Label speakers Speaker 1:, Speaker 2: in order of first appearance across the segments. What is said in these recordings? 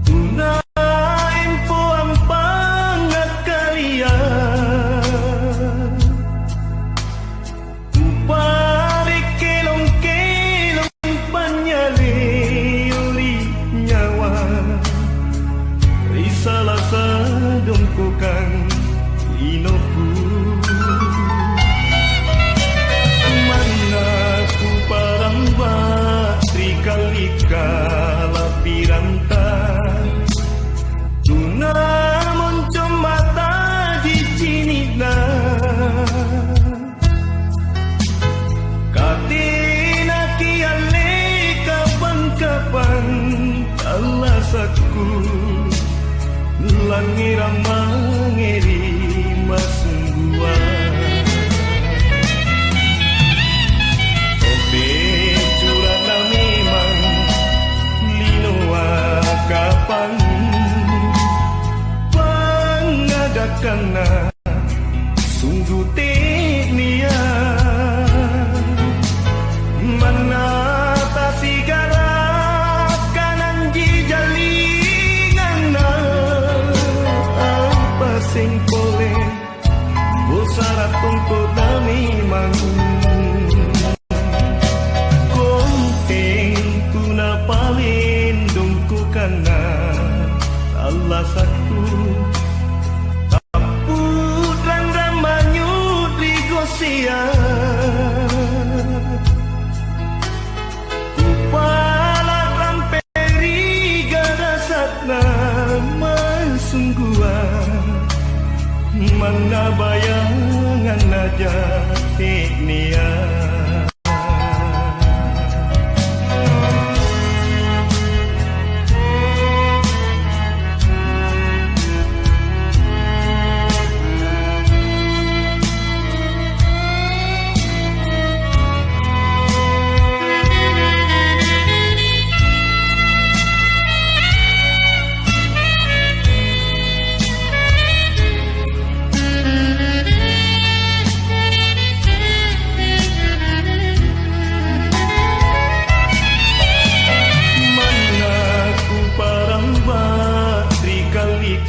Speaker 1: Tunain po ang pangakalian, upari kilong-kilong panyali-uli nyawa, risalah sa dungkukan inoku. Manaku parang batri kali-kala piranta, tunamon mata di sini na katina kiale kapan-kapan alasaku langira mangeri masungguhan. Obe curana memang linoa kapan pangadakan na sungguh teknia menatasi garap kanan jijalingan na apa sing boleh bosarat untuk nami mang konting tuna palindungku karena Allah satu taput randam manyut di gosia kupala ramperi gadasat nama sungguhan mana bayangan aja teknia.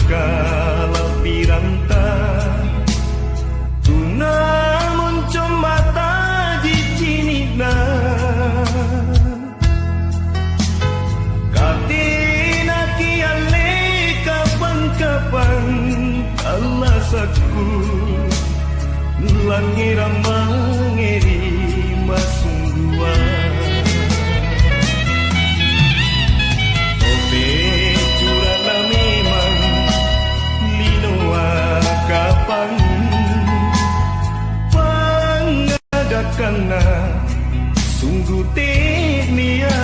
Speaker 1: Kala piranta tunamon mata di sini na katina kiale kapan-kapan alasaku langira mangeri masungguhan. Kapan pangadakan na sungguh teknia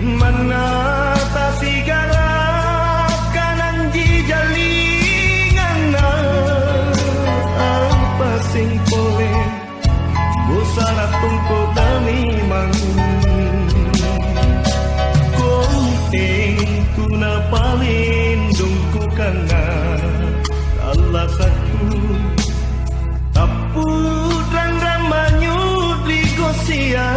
Speaker 1: menatasi garap kanan jijalingan na apa sing boleh bosarat tungkot nami mang konting tuna palindungku karena Allah satu taput randam manyut di gosia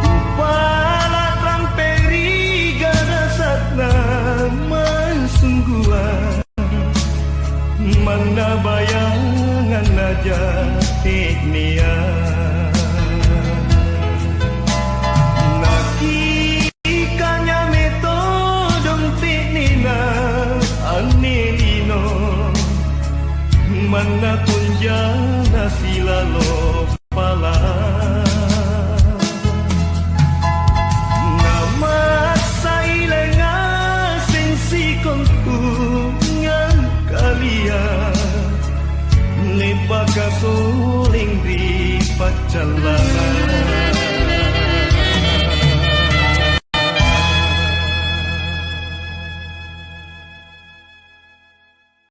Speaker 1: kupala ramperi gadasat nama sungguhan mana bayangan aja teknia. Mana tunjana silalo pala nama sailenga sensi kontungan kalian lepaka soling di pacalan.